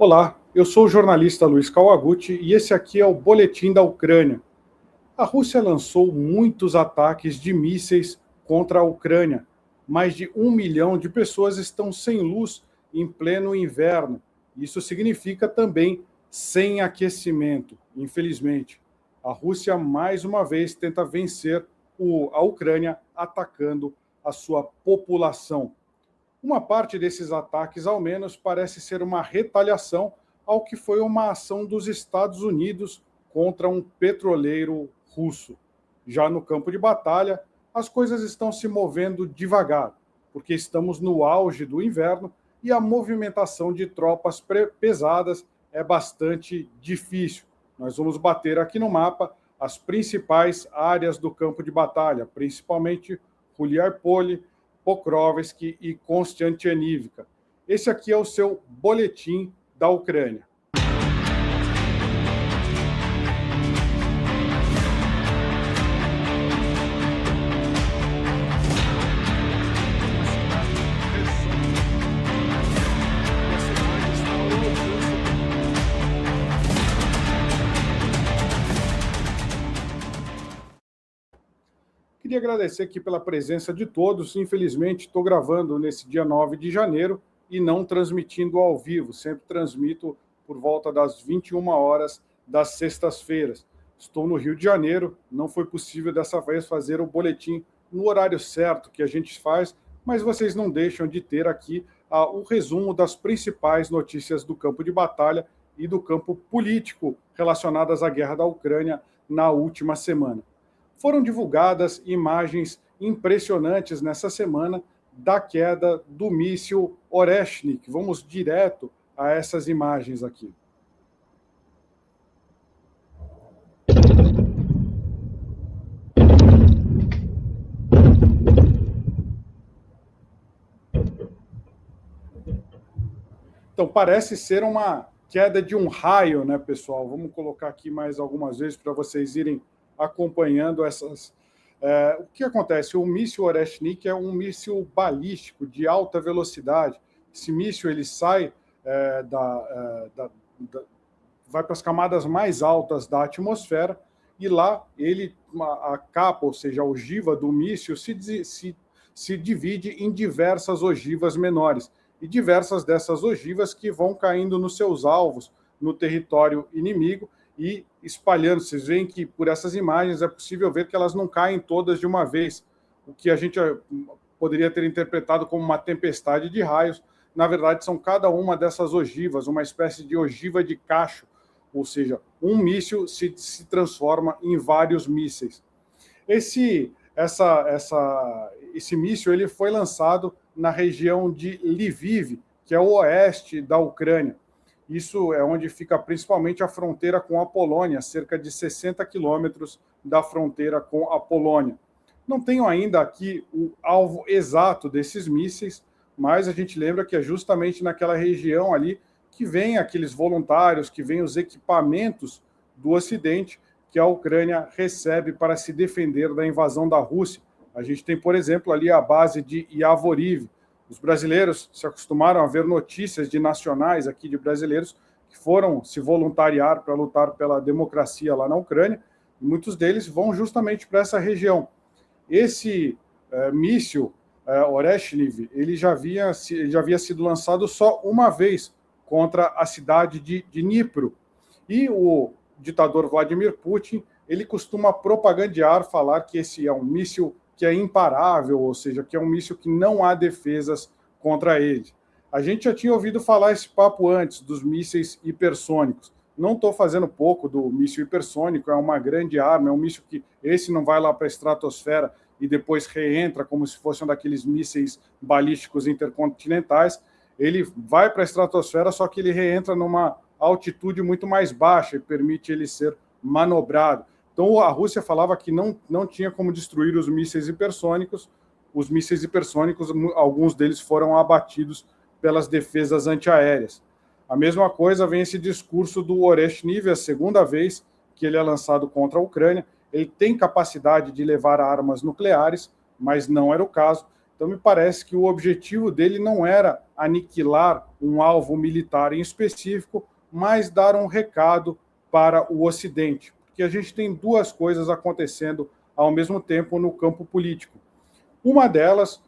Olá, eu sou o jornalista Luiz Kawaguchi e esse aqui é o Boletim da Ucrânia. A Rússia lançou muitos ataques de mísseis contra a Ucrânia. Mais de 1 milhão de pessoas estão sem luz em pleno inverno. Isso significa também sem aquecimento, infelizmente. A Rússia, mais uma vez, tenta vencer a Ucrânia atacando a sua população. Uma parte desses ataques, ao menos, parece ser uma retaliação ao que foi uma ação dos Estados Unidos contra um petroleiro russo. Já no campo de batalha, as coisas estão se movendo devagar, porque estamos no auge do inverno e a movimentação de tropas pesadas é bastante difícil. Nós vamos bater aqui no mapa as principais áreas do campo de batalha, principalmente Guliarpole, Pokrovsk e Konstantinivka. Esse aqui é o seu boletim da Ucrânia. Queria agradecer aqui pela presença de todos. Infelizmente, estou gravando nesse dia 9 de janeiro e não transmitindo ao vivo. Sempre transmito por volta das 21 horas das sextas-feiras. Estou no Rio de Janeiro, não foi possível dessa vez fazer o boletim no horário certo que a gente faz, mas vocês não deixam de ter aqui o resumo das principais notícias do campo de batalha e do campo político relacionadas à guerra da Ucrânia na última semana. Foram divulgadas imagens impressionantes nessa semana da queda do míssil Oreshnik. Vamos direto a essas imagens aqui. Então, parece ser uma queda de um raio, né, pessoal? Vamos colocar aqui mais algumas vezes para vocês irem acompanhando essas... o que acontece? O míssil Oreshnik é um míssil balístico de alta velocidade. Esse míssil ele sai, vai para as camadas mais altas da atmosfera e lá a capa, ou seja, a ogiva do míssil se divide em diversas ogivas menores e diversas dessas ogivas que vão caindo nos seus alvos no território inimigo e espalhando. Vocês veem que por essas imagens é possível ver que elas não caem todas de uma vez, o que a gente poderia ter interpretado como uma tempestade de raios. Na verdade, são cada uma dessas ogivas, uma espécie de ogiva de cacho, ou seja, um míssil se transforma em vários mísseis. Esse míssil ele foi lançado na região de Lviv, que é o oeste da Ucrânia. Isso é onde fica principalmente a fronteira com a Polônia, cerca de 60 quilômetros da fronteira com a Polônia. Não tenho ainda aqui o alvo exato desses mísseis, mas a gente lembra que é justamente naquela região ali que vem aqueles voluntários, que vem os equipamentos do Ocidente que a Ucrânia recebe para se defender da invasão da Rússia. A gente tem, por exemplo, ali a base de Yavoriv. Os brasileiros se acostumaram a ver notícias de nacionais aqui, de brasileiros, que foram se voluntariar para lutar pela democracia lá na Ucrânia, e muitos deles vão justamente para essa região. Esse míssil Oreshnik, ele já havia sido lançado só uma vez contra a cidade de Dnipro. E o ditador Vladimir Putin, ele costuma propagandear, falar que esse é um míssil que é imparável, ou seja, que é um míssil que não há defesas contra ele. A gente já tinha ouvido falar esse papo antes dos mísseis hipersônicos. Não estou fazendo pouco do míssil hipersônico, é uma grande arma, é um míssil que esse não vai lá para a estratosfera e depois reentra como se fosse um daqueles mísseis balísticos intercontinentais. Ele vai para a estratosfera, só que ele reentra numa altitude muito mais baixa e permite ele ser manobrado. Então, a Rússia falava que não tinha como destruir os mísseis hipersônicos. Os mísseis hipersônicos, alguns deles foram abatidos pelas defesas antiaéreas. A mesma coisa vem esse discurso do Oreshnik, a segunda vez que ele é lançado contra a Ucrânia. Ele tem capacidade de levar armas nucleares, mas não era o caso. Então, me parece que o objetivo dele não era aniquilar um alvo militar em específico, mas dar um recado para o Ocidente, porque a gente tem duas coisas acontecendo ao mesmo tempo no campo político. Uma delas,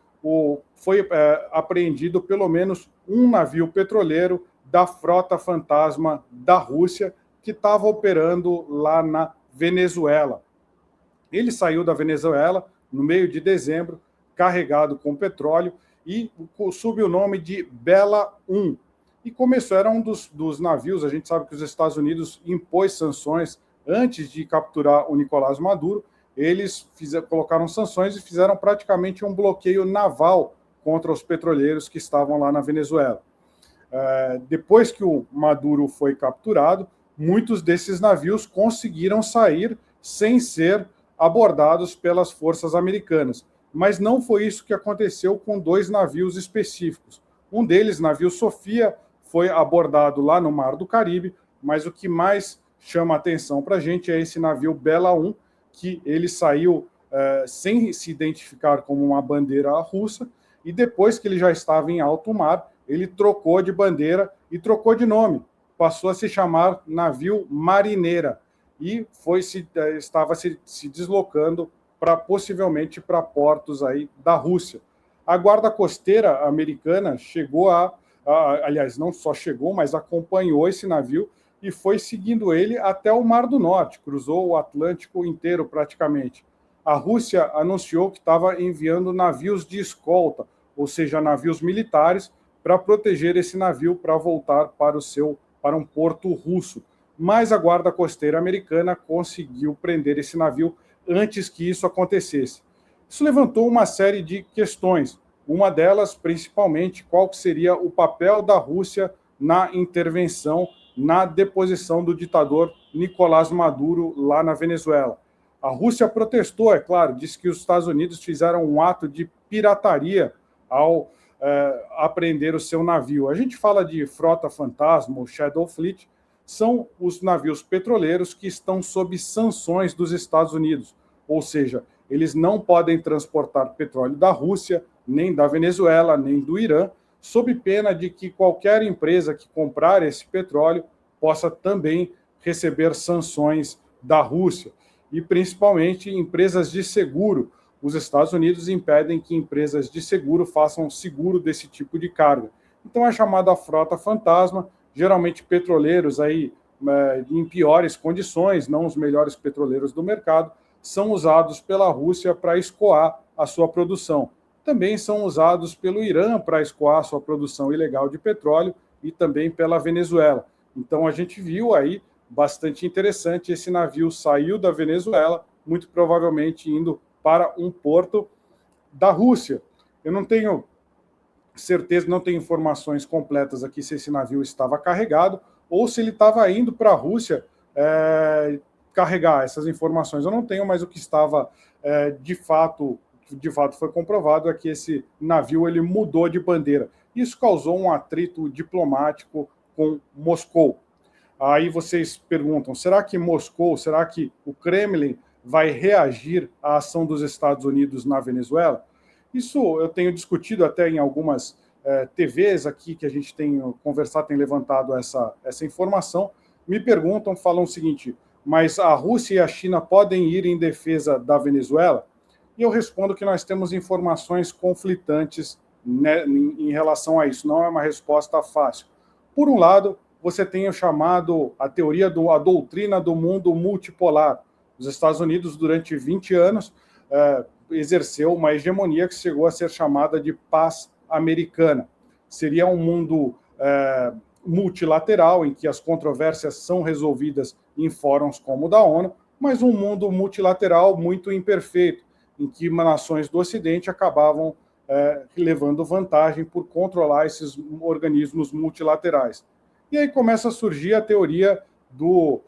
foi apreendido pelo menos um navio petroleiro da frota fantasma da Rússia que estava operando lá na Venezuela. Ele saiu da Venezuela no meio de dezembro, carregado com petróleo, e sob o nome de Bela 1. E começou, era um dos navios, a gente sabe que os Estados Unidos impôs sanções antes de capturar o Nicolás Maduro, eles colocaram sanções e fizeram praticamente um bloqueio naval contra os petroleiros que estavam lá na Venezuela. Depois que o Maduro foi capturado, muitos desses navios conseguiram sair sem ser abordados pelas forças americanas. Mas não foi isso que aconteceu com dois navios específicos. Um deles, navio Sofia, foi abordado lá no Mar do Caribe, mas o que mais chama a atenção para a gente é esse navio Bela 1, que ele saiu sem se identificar como uma bandeira russa, e depois que ele já estava em alto mar, ele trocou de bandeira e trocou de nome. Passou a se chamar navio Marineira e estava se deslocando possivelmente para portos aí da Rússia. A Guarda Costeira americana chegou aliás, não só chegou, mas acompanhou esse navio e foi seguindo ele até o Mar do Norte, cruzou o Atlântico inteiro praticamente. A Rússia anunciou que estava enviando navios de escolta, ou seja, navios militares, para proteger esse navio para voltar para um porto russo. Mas a Guarda Costeira americana conseguiu prender esse navio antes que isso acontecesse. Isso levantou uma série de questões. Uma delas, principalmente, qual seria o papel da Rússia na intervenção, na deposição do ditador Nicolás Maduro lá na Venezuela. A Rússia protestou, é claro, disse que os Estados Unidos fizeram um ato de pirataria ao apreender o seu navio. A gente fala de frota fantasma, o Shadow Fleet, são os navios petroleiros que estão sob sanções dos Estados Unidos, ou seja, eles não podem transportar petróleo da Rússia, nem da Venezuela, nem do Irã, sob pena de que qualquer empresa que comprar esse petróleo possa também receber sanções da Rússia. E principalmente empresas de seguro. Os Estados Unidos impedem que empresas de seguro façam seguro desse tipo de carga. Então é chamada frota fantasma, geralmente petroleiros aí em piores condições, não os melhores petroleiros do mercado, são usados pela Rússia para escoar a sua produção. Também são usados pelo Irã para escoar a sua produção ilegal de petróleo e também pela Venezuela. Então a gente viu aí, bastante interessante, esse navio saiu da Venezuela, muito provavelmente indo para um porto da Rússia. Eu não tenho certeza, não tenho informações completas aqui se esse navio estava carregado ou se ele estava indo para a Rússia carregar essas informações. Eu não tenho, mas o que estava de fato foi comprovado é que esse navio ele mudou de bandeira. Isso causou um atrito diplomático com Moscou. Aí vocês perguntam, será que Moscou, será que o Kremlin vai reagir à ação dos Estados Unidos na Venezuela? Isso eu tenho discutido até em algumas TVs aqui que a gente tem conversado, tem levantado essa informação. Me perguntam, falam o seguinte, mas a Rússia e a China podem ir em defesa da Venezuela? E eu respondo que nós temos informações conflitantes, né, em relação a isso. Não é uma resposta fácil. Por um lado, você tem a teoria a doutrina do mundo multipolar. Os Estados Unidos, durante 20 anos, exerceu uma hegemonia que chegou a ser chamada de paz americana. Seria um mundo multilateral, em que as controvérsias são resolvidas em fóruns como o da ONU, mas um mundo multilateral muito imperfeito, em que nações do Ocidente acabavam levando vantagem por controlar esses organismos multilaterais. E aí começa a surgir a teoria do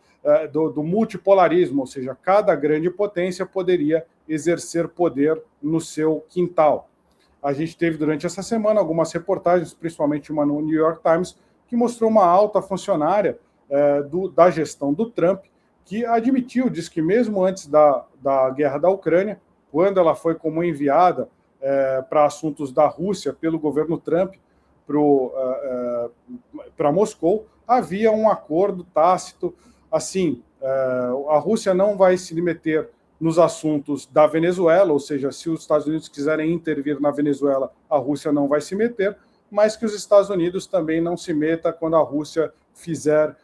multipolarismo, ou seja, cada grande potência poderia exercer poder no seu quintal. A gente teve durante essa semana algumas reportagens, principalmente uma no New York Times, que mostrou uma alta funcionária da gestão do Trump, que admitiu, diz que mesmo antes da guerra da Ucrânia, quando ela foi como enviada para assuntos da Rússia pelo governo Trump para Moscou, havia um acordo tácito, assim, a Rússia não vai se meter nos assuntos da Venezuela, ou seja, se os Estados Unidos quiserem intervir na Venezuela, a Rússia não vai se meter, mas que os Estados Unidos também não se meta quando a Rússia fizer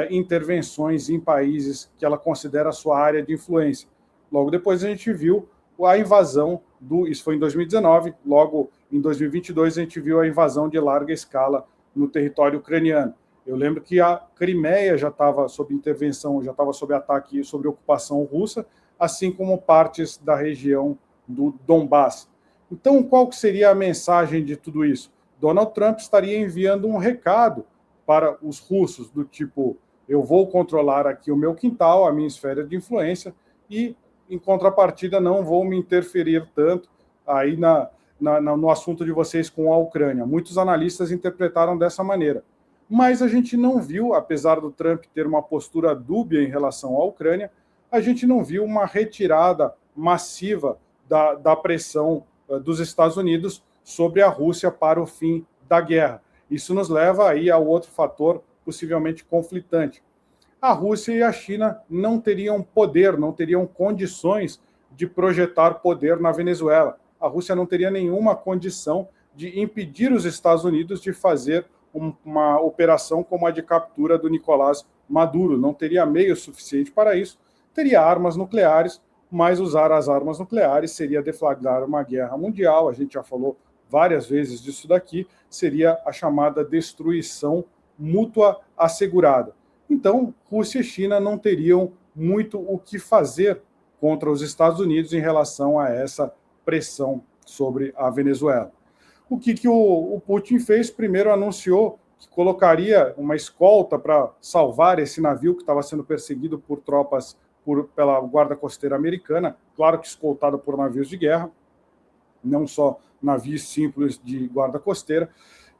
intervenções em países que ela considera sua área de influência. Logo depois a gente viu a invasão isso foi em 2019, logo em 2022 a gente viu a invasão de larga escala no território ucraniano. Eu lembro que a Crimeia já estava sob intervenção, já estava sob ataque, sob ocupação russa, assim como partes da região do Donbass. Então, qual que seria a mensagem de tudo isso? Donald Trump estaria enviando um recado para os russos, do tipo, eu vou controlar aqui o meu quintal, a minha esfera de influência, e, em contrapartida, não vou me interferir tanto aí no assunto de vocês com a Ucrânia. Muitos analistas interpretaram dessa maneira. Mas a gente não viu, apesar do Trump ter uma postura dúbia em relação à Ucrânia, a gente não viu uma retirada massiva da pressão dos Estados Unidos sobre a Rússia para o fim da guerra. Isso nos leva aí ao outro fator possivelmente conflitante. A Rússia e a China não teriam poder, não teriam condições de projetar poder na Venezuela. A Rússia não teria nenhuma condição de impedir os Estados Unidos de fazer uma operação como a de captura do Nicolás Maduro. Não teria meio suficiente para isso. Teria armas nucleares, mas usar as armas nucleares seria deflagrar uma guerra mundial. A gente já falou várias vezes disso daqui. Seria a chamada destruição mútua assegurada. Então, Rússia e China não teriam muito o que fazer contra os Estados Unidos em relação a essa pressão sobre a Venezuela. O que o Putin fez? Primeiro anunciou que colocaria uma escolta para salvar esse navio que estava sendo perseguido por tropas pela Guarda Costeira Americana, claro que escoltado por navios de guerra, não só navios simples de guarda costeira,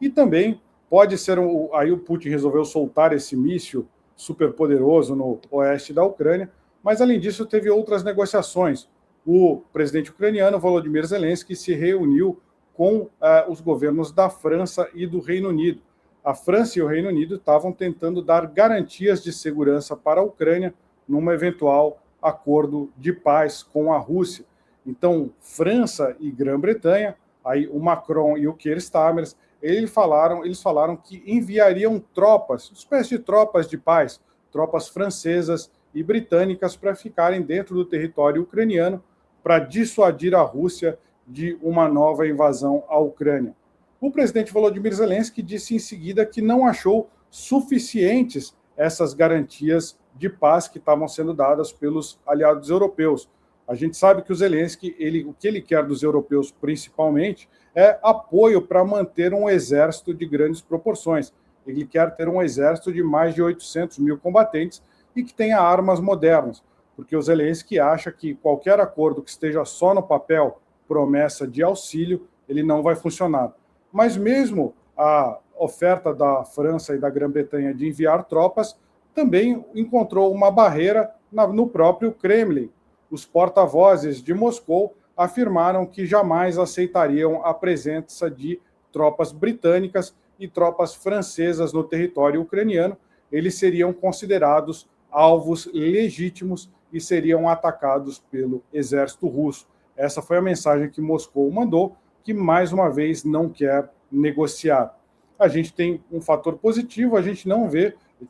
e também pode ser, aí o Putin resolveu soltar esse míssil superpoderoso no oeste da Ucrânia, mas além disso teve outras negociações. O presidente ucraniano, Volodymyr Zelensky, se reuniu com os governos da França e do Reino Unido. A França e o Reino Unido estavam tentando dar garantias de segurança para a Ucrânia num eventual acordo de paz com a Rússia. Então, França e Grã-Bretanha, aí o Macron e o Keir Starmer, eles falaram que enviariam tropas, espécie de tropas de paz, tropas francesas e britânicas para ficarem dentro do território ucraniano para dissuadir a Rússia de uma nova invasão à Ucrânia. O presidente Volodymyr Zelensky disse em seguida que não achou suficientes essas garantias de paz que estavam sendo dadas pelos aliados europeus. A gente sabe que o Zelensky, o que ele quer dos europeus principalmente é apoio para manter um exército de grandes proporções. Ele quer ter um exército de mais de 800 mil combatentes e que tenha armas modernas, porque o Zelensky acha que qualquer acordo que esteja só no papel, promessa de auxílio, ele não vai funcionar. Mas mesmo a oferta da França e da Grã-Bretanha de enviar tropas também encontrou uma barreira no próprio Kremlin. Os porta-vozes de Moscou afirmaram que jamais aceitariam a presença de tropas britânicas e tropas francesas no território ucraniano. Eles seriam considerados alvos legítimos e seriam atacados pelo exército russo. Essa foi a mensagem que Moscou mandou, que mais uma vez não quer negociar. A gente tem um fator positivo, a gente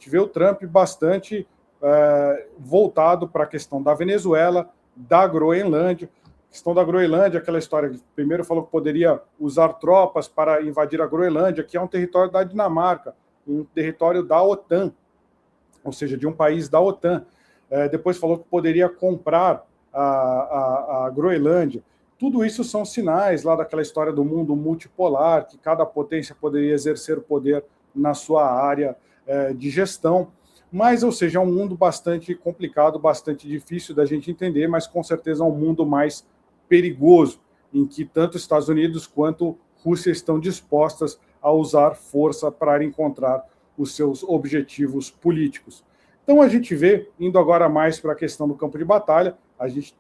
vê o Trump bastante voltado para a questão da Venezuela, da Groenlândia. A questão da Groenlândia, aquela história que primeiro falou que poderia usar tropas para invadir a Groenlândia, que é um território da Dinamarca, um território da OTAN, ou seja, de um país da OTAN. Depois falou que poderia comprar a Groenlândia. Tudo isso são sinais lá daquela história do mundo multipolar, que cada potência poderia exercer poder na sua área de gestão. Mas, ou seja, é um mundo bastante complicado, bastante difícil da gente entender, mas com certeza é um mundo mais perigoso, em que tanto Estados Unidos quanto Rússia estão dispostas a usar força para encontrar os seus objetivos políticos. Então a gente vê, indo agora mais para a questão do campo de batalha, a gente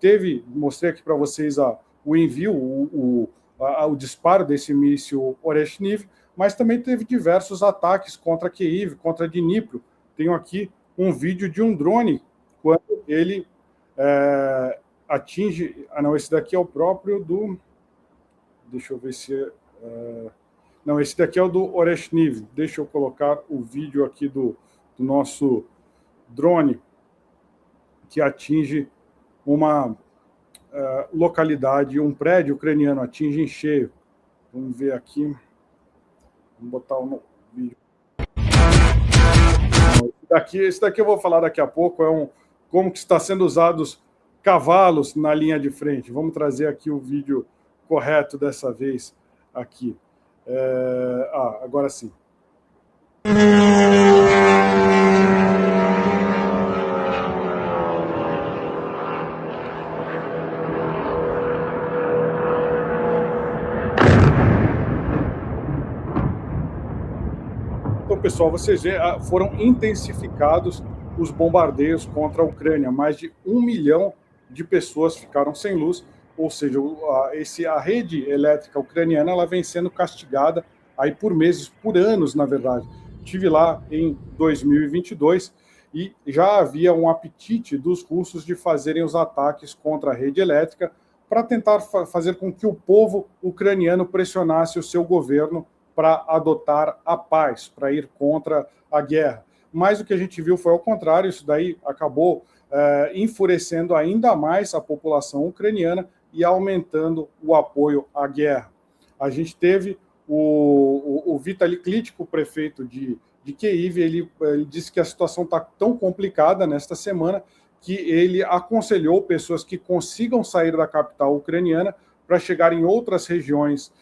mostrei aqui para vocês o envio, o disparo desse míssil Oreshniv, mas também teve diversos ataques contra Kyiv, contra Dnipro. Tenho aqui um vídeo de um drone, quando ele atinge... Ah, não, esse daqui é o próprio do... Deixa eu ver se... Não, esse daqui é o do Oreshniv. Deixa eu colocar o vídeo aqui do nosso drone, que atinge uma localidade, um prédio ucraniano, atinge em cheio. Vamos ver aqui. Vamos botar o vídeo. Esse daqui eu vou falar daqui a pouco, como que está sendo usados cavalos na linha de frente. Vamos trazer aqui o vídeo correto dessa vez aqui. Agora sim. Então, pessoal, vocês veem, foram intensificados os bombardeios contra a Ucrânia. Mais de 1 milhão de pessoas ficaram sem luz, ou seja, a rede elétrica ucraniana ela vem sendo castigada aí por meses, por anos, na verdade. Estive lá em 2022 e já havia um apetite dos russos de fazerem os ataques contra a rede elétrica para tentar fazer com que o povo ucraniano pressionasse o seu governo para adotar a paz, para ir contra a guerra. Mas o que a gente viu foi ao contrário, isso daí acabou enfurecendo ainda mais a população ucraniana e aumentando o apoio à guerra. A gente teve o Vitaly Klitschko, o prefeito de Kyiv, ele disse que a situação está tão complicada nesta semana que ele aconselhou pessoas que consigam sair da capital ucraniana para chegar em outras regiões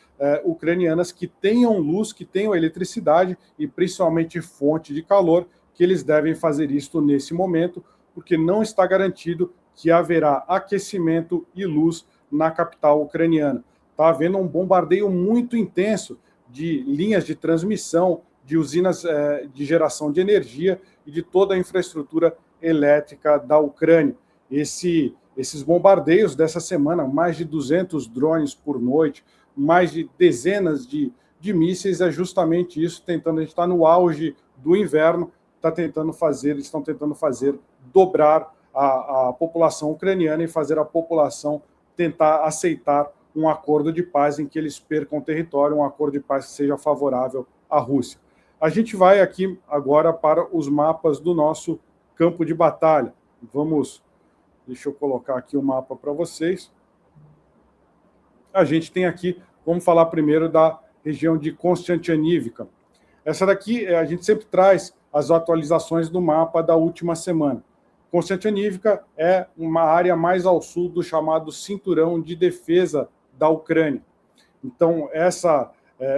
ucranianas que tenham luz, que tenham eletricidade e principalmente fonte de calor, que eles devem fazer isto nesse momento, porque não está garantido que haverá aquecimento e luz na capital ucraniana. Está havendo um bombardeio muito intenso de linhas de transmissão, de usinas de geração de energia e de toda a infraestrutura elétrica da Ucrânia. Esses bombardeios dessa semana, mais de 200 drones por noite, mais de dezenas de mísseis, é justamente isso, a gente está no auge do inverno, estão tentando fazer dobrar a população ucraniana e fazer a população tentar aceitar um acordo de paz em que eles percam território, um acordo de paz que seja favorável à Rússia. A gente vai aqui agora para os mapas do nosso campo de batalha. Deixa eu colocar aqui o mapa para vocês. A gente tem aqui, vamos falar primeiro da região de Konstantinivka. Essa daqui, a gente sempre traz as atualizações do mapa da última semana. Konstantinivka é uma área mais ao sul do chamado cinturão de defesa da Ucrânia. Então,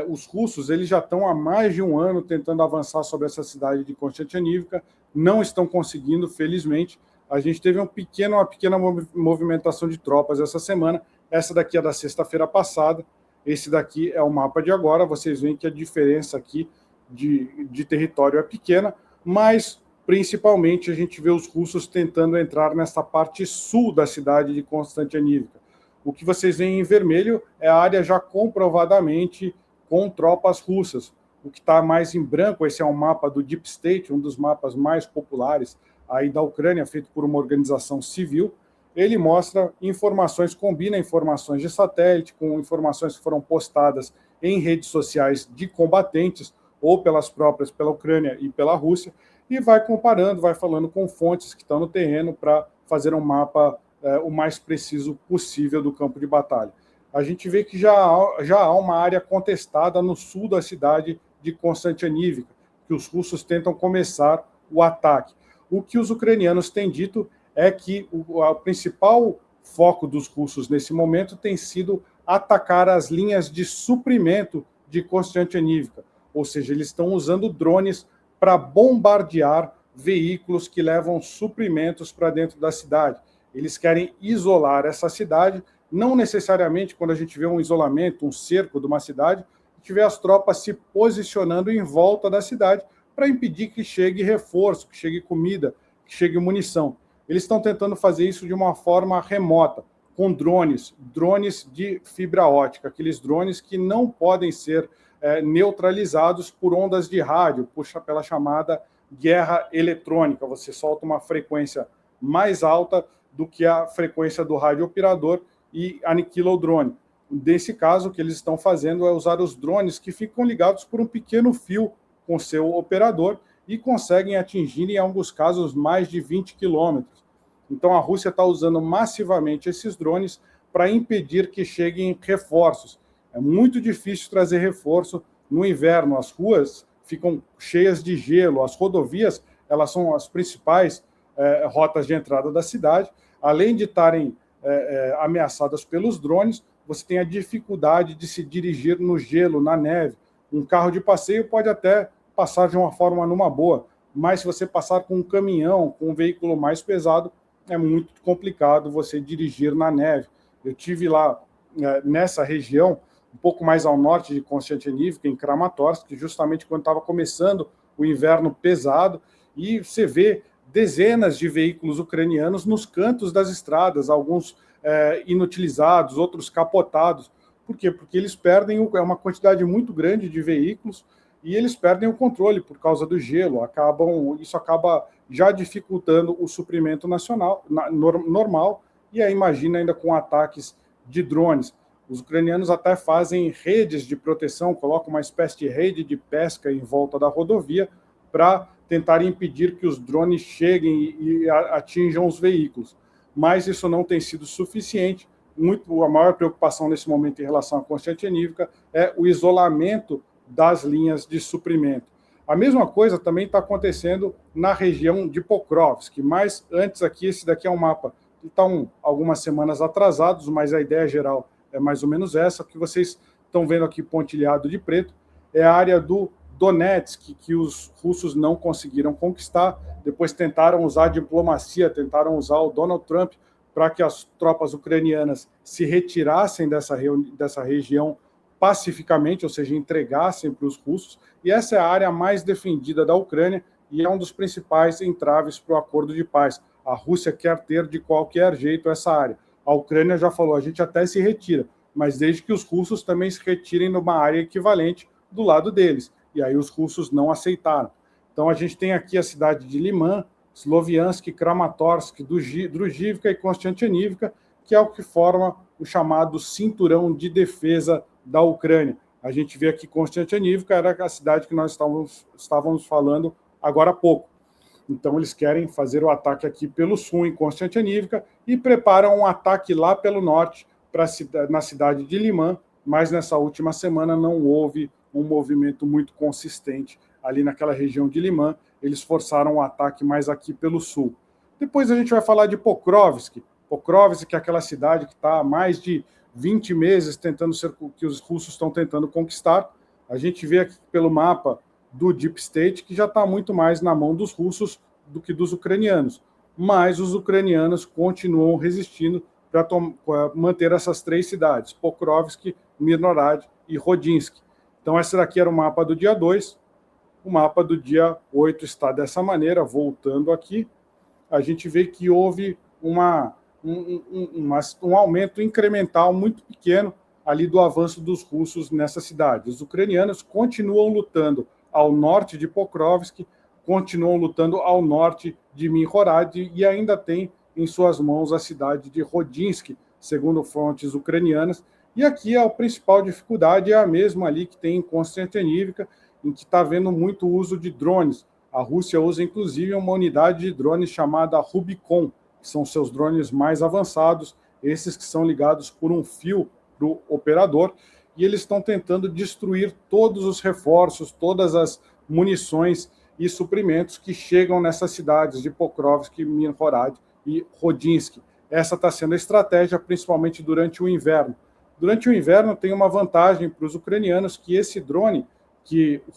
os russos eles já estão há mais de um ano tentando avançar sobre essa cidade de Konstantinivka, não estão conseguindo, felizmente. A gente teve uma pequena movimentação de tropas essa semana. Essa daqui é da sexta-feira passada, esse daqui é o mapa de agora. Vocês veem que a diferença aqui de território é pequena, mas principalmente a gente vê os russos tentando entrar nessa parte sul da cidade de Konstantinivka. O que vocês veem em vermelho é a área já comprovadamente com tropas russas. O que está mais em branco, esse é um mapa do Deep State, um dos mapas mais populares aí da Ucrânia, feito por uma organização civil. Ele mostra informações, combina informações de satélite com informações que foram postadas em redes sociais de combatentes, ou pela Ucrânia e pela Rússia, e vai comparando, vai falando com fontes que estão no terreno para fazer um mapa o mais preciso possível do campo de batalha. A gente vê que já há uma área contestada no sul da cidade de Konstantinivka, que os russos tentam começar o ataque. O que os ucranianos têm dito é que o principal foco dos russos nesse momento tem sido atacar as linhas de suprimento de Konstantinivka, ou seja, eles estão usando drones para bombardear veículos que levam suprimentos para dentro da cidade. Eles querem isolar essa cidade, não necessariamente quando a gente vê um isolamento, um cerco de uma cidade, a gente vê as tropas se posicionando em volta da cidade para impedir que chegue reforço, que chegue comida, que chegue munição. Eles estão tentando fazer isso de uma forma remota. com drones de fibra ótica, aqueles drones que não podem ser neutralizados por ondas de rádio, pela chamada guerra eletrônica. Você solta uma frequência mais alta do que a frequência do rádio operador e aniquila o drone. Nesse caso, o que eles estão fazendo é usar os drones que ficam ligados por um pequeno fio com seu operador e conseguem atingir, em alguns casos, mais de 20 quilômetros. Então, a Rússia está usando massivamente esses drones para impedir que cheguem reforços. É muito difícil trazer reforço no inverno. As ruas ficam cheias de gelo, as rodovias, elas são as principais rotas de entrada da cidade. Além de estarem ameaçadas pelos drones, você tem a dificuldade de se dirigir no gelo, na neve. Um carro de passeio pode até passar de uma forma numa boa, mas se você passar com um caminhão, com um veículo mais pesado, é muito complicado você dirigir na neve. Eu tive lá nessa região, um pouco mais ao norte de Konstantinivka, em Kramatorsk, justamente quando estava começando o inverno pesado, e você vê dezenas de veículos ucranianos nos cantos das estradas, alguns inutilizados, outros capotados. Por quê? Porque eles perdem uma quantidade muito grande de veículos e eles perdem o controle por causa do gelo. Isso acaba já dificultando o suprimento normal, e aí imagina ainda com ataques de drones. Os ucranianos até fazem redes de proteção, colocam uma espécie de rede de pesca em volta da rodovia para tentar impedir que os drones cheguem e atinjam os veículos. Mas isso não tem sido suficiente. A maior preocupação nesse momento em relação à Konstantinivka é o isolamento das linhas de suprimento. A mesma coisa também está acontecendo na região de Pokrovsk, mas antes aqui, esse daqui é um mapa que está algumas semanas atrasados, mas a ideia geral é mais ou menos essa, que vocês estão vendo aqui pontilhado de preto, é a área do Donetsk, que os russos não conseguiram conquistar, depois tentaram usar a diplomacia, tentaram usar o Donald Trump para que as tropas ucranianas se retirassem dessa região pacificamente, ou seja, entregassem para os russos, e essa é a área mais defendida da Ucrânia e é um dos principais entraves para o acordo de paz. A Rússia quer ter de qualquer jeito essa área. A Ucrânia já falou, a gente até se retira, mas desde que os russos também se retirem numa área equivalente do lado deles. E aí os russos não aceitaram. Então a gente tem aqui a cidade de Liman, Sloviansk, Kramatorsk, Druzhivka e Konstantinivka, que é o que forma o chamado cinturão de defesa da Ucrânia. A gente vê aqui Konstantinivka, era a cidade que nós estávamos falando agora há pouco. Então eles querem fazer o ataque aqui pelo sul, em Konstantinivka, e preparam um ataque lá pelo norte, na cidade de Liman, mas nessa última semana não houve um movimento muito consistente ali naquela região de Liman. Eles forçaram o ataque mais aqui pelo sul. Depois a gente vai falar de Pokrovsk. Pokrovsk, que é aquela cidade que está há mais de 20 meses que os russos estão tentando conquistar. A gente vê aqui pelo mapa do Deep State que já está muito mais na mão dos russos do que dos ucranianos. Mas os ucranianos continuam resistindo para manter essas três cidades, Pokrovsk, Mirnorad e Rodinsk. Então, esse daqui era o mapa do dia 2. O mapa do dia 8 está dessa maneira, voltando aqui. A gente vê que houve um aumento incremental muito pequeno ali do avanço dos russos nessa cidade. Os ucranianos continuam lutando ao norte de Pokrovsk, continuam lutando ao norte de Mirhorad e ainda tem em suas mãos a cidade de Rodinsk, segundo fontes ucranianas. E aqui a principal dificuldade é a mesma ali que tem em Konstantinivka, em que está havendo muito uso de drones. A Rússia usa, inclusive, uma unidade de drones chamada Rubicon, que são seus drones mais avançados, esses que são ligados por um fio para o operador, e eles estão tentando destruir todos os reforços, todas as munições e suprimentos que chegam nessas cidades de Pokrovsk, Mirhorad e Rodinsk. Essa está sendo a estratégia, principalmente durante o inverno. Durante o inverno tem uma vantagem para os ucranianos, que esse drone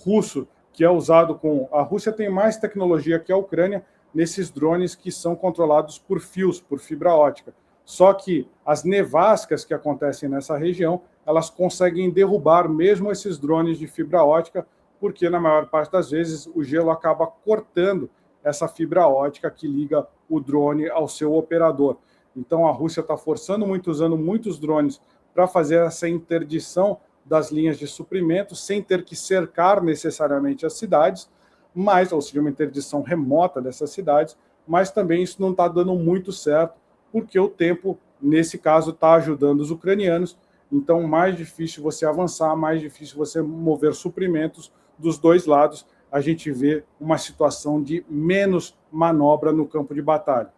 russo, que é usado com... A Rússia tem mais tecnologia que a Ucrânia nesses drones que são controlados por fios, por fibra ótica. Só que as nevascas que acontecem nessa região, elas conseguem derrubar mesmo esses drones de fibra ótica, porque na maior parte das vezes o gelo acaba cortando essa fibra ótica que liga o drone ao seu operador. Então a Rússia está forçando muito, usando muitos drones para fazer essa interdição das linhas de suprimento, sem ter que cercar necessariamente as cidades, mas, ou seja, uma interdição remota dessas cidades, mas também isso não está dando muito certo, porque o tempo, nesse caso, está ajudando os ucranianos, então mais difícil você avançar, mais difícil você mover suprimentos dos dois lados, a gente vê uma situação de menos manobra no campo de batalha.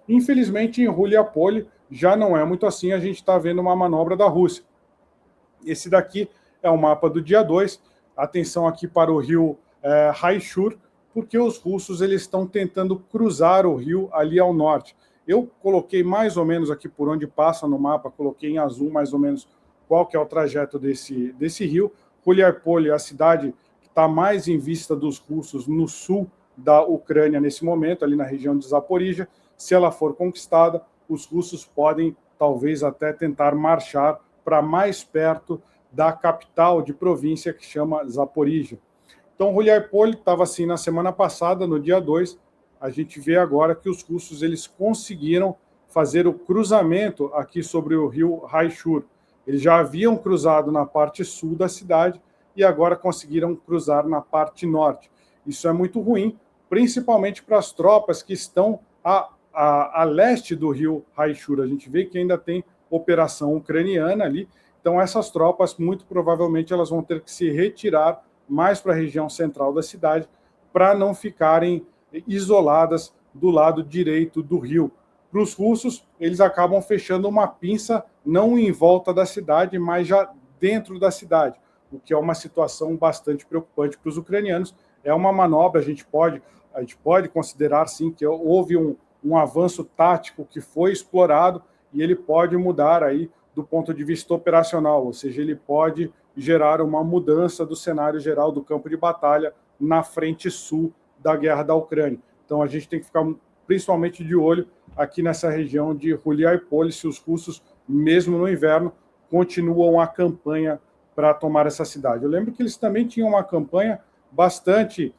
Infelizmente, em Ruliapole já não é muito assim, a gente está vendo uma manobra da Rússia. Esse daqui é o mapa do dia 2, atenção aqui para o rio Haichur, porque os russos eles estão tentando cruzar o rio ali ao norte. Eu coloquei mais ou menos aqui por onde passa no mapa, coloquei em azul mais ou menos qual que é o trajeto desse rio. Ruliapole é a cidade que está mais em vista dos russos no sul da Ucrânia nesse momento, ali na região de Zaporizhia. Se ela for conquistada, os russos podem talvez até tentar marchar para mais perto da capital de província, que chama Zaporizhia. Então, Ruliapole estava assim na semana passada, no dia 2, a gente vê agora que os russos eles conseguiram fazer o cruzamento aqui sobre o rio Haichur. Eles já haviam cruzado na parte sul da cidade e agora conseguiram cruzar na parte norte. Isso é muito ruim, principalmente para as tropas que estão a leste do rio Haichur. A gente vê que ainda tem operação ucraniana ali, então essas tropas, muito provavelmente, elas vão ter que se retirar mais para a região central da cidade, para não ficarem isoladas do lado direito do rio. Para os russos, eles acabam fechando uma pinça não em volta da cidade, mas já dentro da cidade, o que é uma situação bastante preocupante para os ucranianos. É uma manobra, a gente pode considerar, sim, que houve um avanço tático que foi explorado e ele pode mudar aí do ponto de vista operacional, ou seja, ele pode gerar uma mudança do cenário geral do campo de batalha na frente sul da guerra da Ucrânia. Então a gente tem que ficar principalmente de olho aqui nessa região de Ruliapole, se os russos, mesmo no inverno, continuam a campanha para tomar essa cidade. Eu lembro que eles também tinham uma campanha bastante,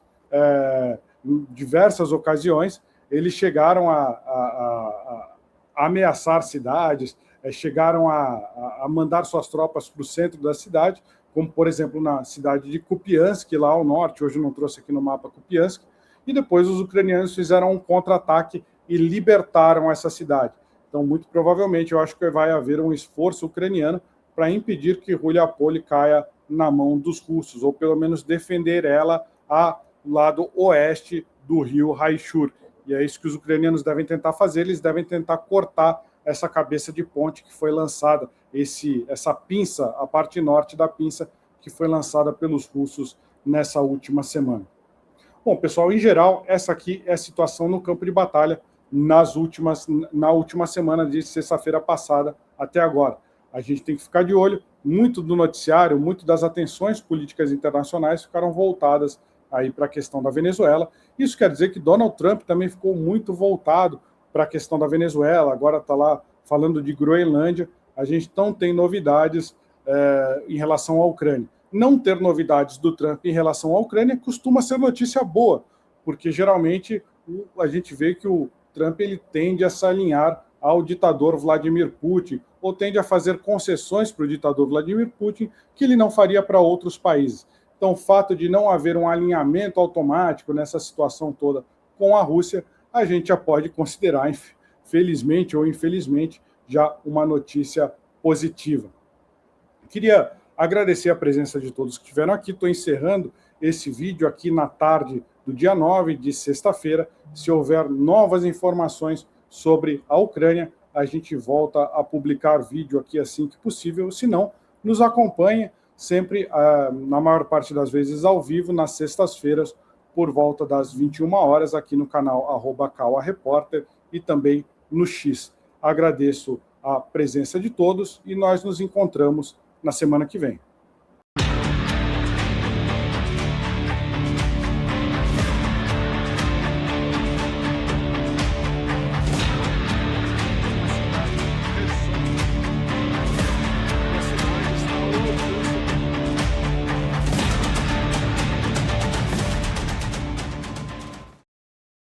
em diversas ocasiões, eles chegaram a ameaçar cidades, chegaram a mandar suas tropas para o centro da cidade, como, por exemplo, na cidade de Kupiansk, lá ao norte, hoje eu não trouxe aqui no mapa Kupiansk, e depois os ucranianos fizeram um contra-ataque e libertaram essa cidade. Então, muito provavelmente, eu acho que vai haver um esforço ucraniano para impedir que Ruliapole caia na mão dos russos, ou pelo menos defender ela ao lado oeste do rio Haichur. E é isso que os ucranianos devem tentar fazer, eles devem tentar cortar essa cabeça de ponte que foi lançada, essa pinça, a parte norte da pinça, que foi lançada pelos russos nessa última semana. Bom, pessoal, em geral, essa aqui é a situação no campo de batalha na última semana de sexta-feira passada até agora. A gente tem que ficar de olho, muito do noticiário, muito das atenções políticas internacionais ficaram voltadas aí para a questão da Venezuela. Isso quer dizer que Donald Trump também ficou muito voltado para a questão da Venezuela, agora está lá falando de Groenlândia, a gente não tem novidades em relação à Ucrânia. Não ter novidades do Trump em relação à Ucrânia costuma ser notícia boa, porque geralmente a gente vê que o Trump ele tende a se alinhar ao ditador Vladimir Putin, ou tende a fazer concessões para o ditador Vladimir Putin que ele não faria para outros países. Então, o fato de não haver um alinhamento automático nessa situação toda com a Rússia, a gente já pode considerar, felizmente ou infelizmente, já uma notícia positiva. Queria agradecer a presença de todos que estiveram aqui. Estou encerrando esse vídeo aqui na tarde do dia 9 de sexta-feira. Se houver novas informações sobre a Ucrânia, a gente volta a publicar vídeo aqui assim que possível. Se não, nos acompanhe sempre, na maior parte das vezes, ao vivo, nas sextas-feiras, por volta das 21 horas, aqui no canal @CauaRepórter e também no X. Agradeço a presença de todos e nós nos encontramos na semana que vem.